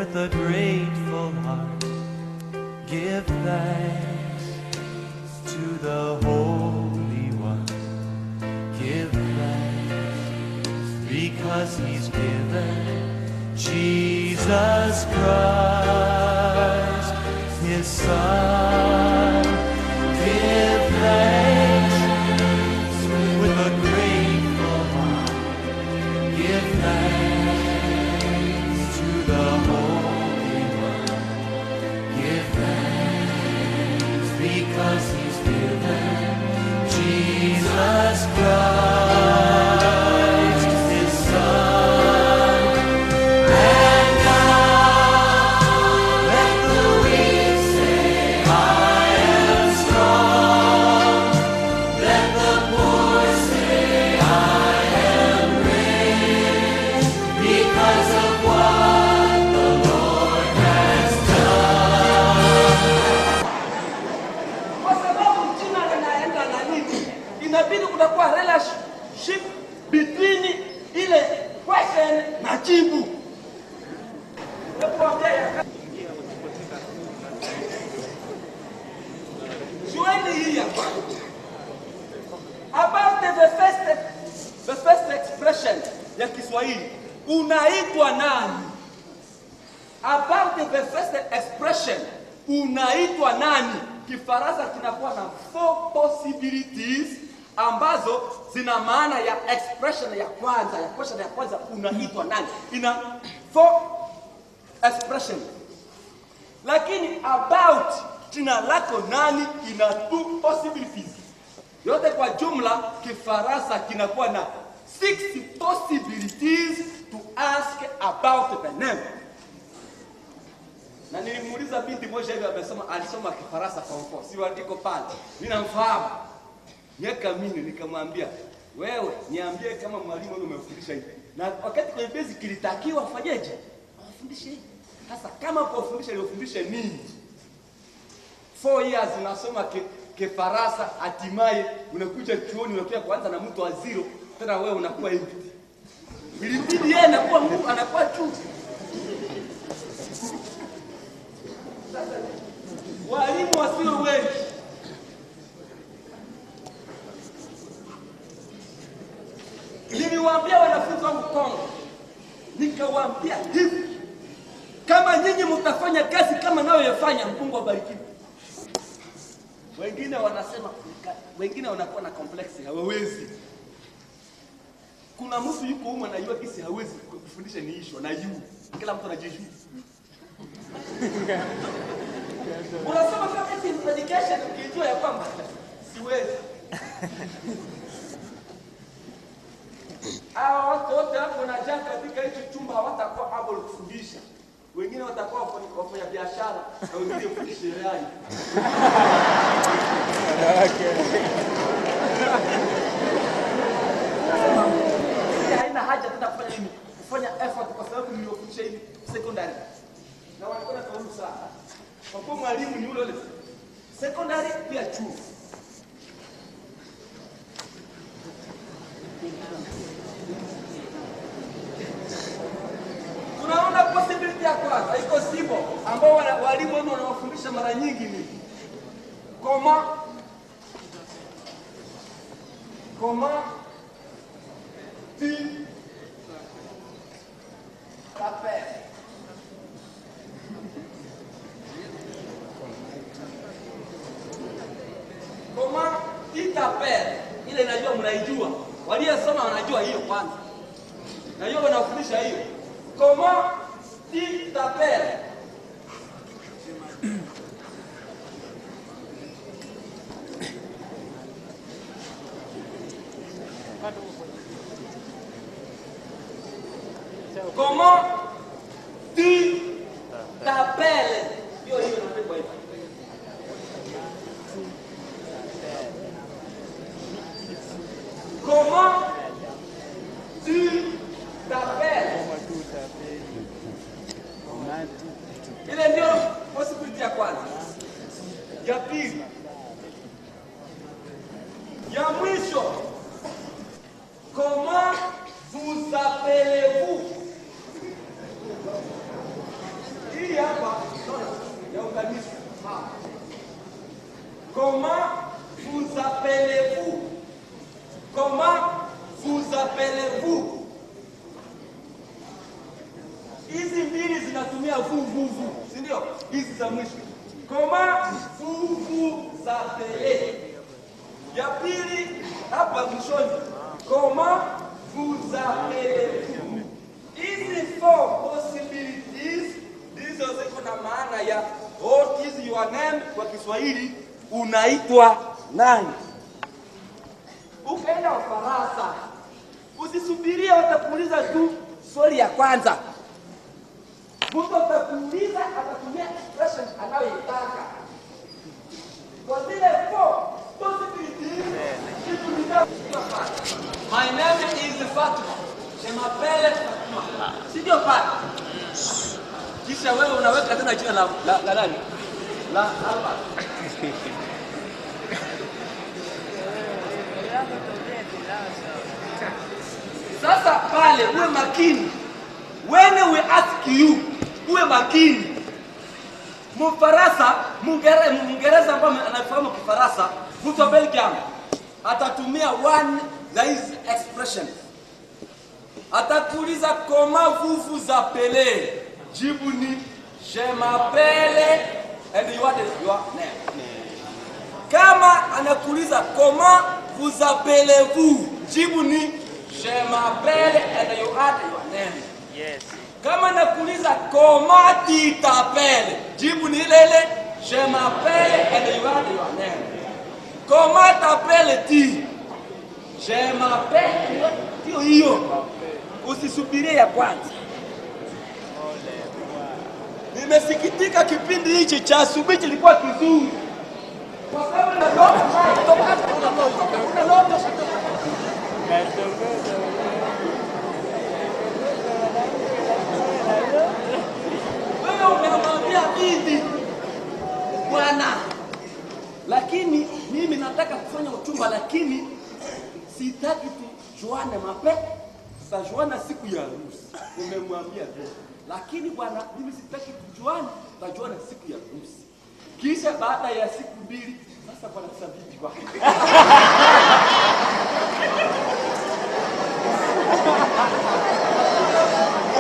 with a grateful heart, give thanks to the Holy One. Give thanks because He's given Jesus Christ, His Son. Give thanks with a grateful heart. Give thanks to the Holy One. Give thanks because He's given Jesus Christ, His Son. And now let the weak say, I am strong. Let the poor say, I am rich, because of what the Lord has done. Kwa sababu jina linaenda na nini, inabidi kutakuwa relationship between ile question na jibu. Jueni hii hapa. About the first expression ya Kiswahili, unaitwa nani? About the first expression, unaitwa nani? Kifaransa kinakuwa na 4 possibilities ambazo zina maana ya expression ya kwanza. Ya question ya kwanza, unaitwa nani, ina 4 expression. Lakini about jina lako nani ina 2 possibilities. Yote kwa jumla Kifaransa kinakuwa na 6 possibilities to ask about the name. Na nilimuuliza binti moja hivi, amesoma alisoma Kifaransa kwa mfano, si andiko pale. Ninamfahamu. Miaka mingi nikamwambia, wewe niambie kama mwalimu wewe umefundisha hivi. Na wakati kwa basic kilitakiwa afanyeje? Afundishe hivi. Sasa kama kwa kufundisha iliyofundisha nini? 4 years unasoma Kifaransa, hatimaye unakuja chuoni unakuja kuanza na mtu wa zero, tena wewe unakuwa hivi. Ilibidi yeye anakuwa Mungu, anakuwa juu. Walimu wasio wengi niliwaambia wanafunzi wangu Kongo, nikawaambia hivi, kama nyinyi mtafanya kazi kama nayo yafanya, Mungu awabariki. Wengine wanasema, wengine wanakuwa na complex, hawawezi. Kuna mtu yuko huko anajua kisi hawezi kufundisha ni issue na yu. Kila mtu anajijua. Unasoma kama hizi education ukijua ya kwamba siwezi. Hao watu wote hapo na janga katika hicho chumba hawatakuwa able kufundisha. Wengine watakuwa wafanya biashara na wengine kufundisha sheria. Haina haja tena kufanya nini? Kufanya effort kwa sababu niliyofundisha hivi secondary. Na walikuwa na faulu sana. Kwa kuwa mwalimu ni ule secondary pia chuo. Tunaona possibility ya kwanza iko sibo ambao walimu wao wanawafundisha mara nyingi ni comment tu t'appelles. Comment tu t'appelles? Ile najua mnaijua. Waliosoma wanajua hiyo kwanza. Na hiyo wanafundisha hiyo. Comment tu t'appelles? Comment tu t'appelles? Hiyo inaandikwa hivi. Comment tu t'appelles? Ile ndio possibility ya kwanza. Ya pili, ya mwisho, comment vous appelez-vous? inatumia vuvu, si ndio? Hizi za mwisho. Koma vuvu za pele. Ya pili hapa mwishoni. Koma vuvu za pele. Hizi four possibilities ndizo ziko na maana ya what is your name kwa Kiswahili, unaitwa nani? Ukaenda Ufaransa, usisubirie watakuuliza tu swali ya kwanza. Mtu atakuuliza, atatumia expression anayoitaka. Kwa zile four possibilities, my name is Fatima. Je m'appelle Fatima. Sio pale. Kisha wewe unaweka tena jina la nani? La Alba. Sasa pale uwe makini. When we ask you, uwe makini. Mfaransa, Mwingereza ambaye anafahamu Kifaransa, mtu wa Belgium atatumia one this expression. Atakuuliza comment vous appelez? Jibu ni je m'appelle and you are your name. Kama anakuuliza comment vous appelez-vous? Jibu ni je m'appelle and you are your name. Yes. Kama anakuuliza comment tu t'appelles? Jibu ni ile je m'appelle and you are your name. Comment t'appelles-tu? Je m'appelle. Hiyo. Usisubirie ya kwanza. Nimesikitika kipindi hichi cha asubuhi kilikuwa kizuri. Kwa sababu wewe umemwambia bibi bwana, lakini mimi nataka kufanya uchumba, lakini sitaki tujuane mapema. Tutajuana siku ya harusi. Umemwambia tu. Lakini bwana, mimi sitaki tujuane, tutajuana siku ya harusi. Kisha baada ya siku 2, sasa bwana sabiti kwa.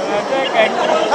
Unataka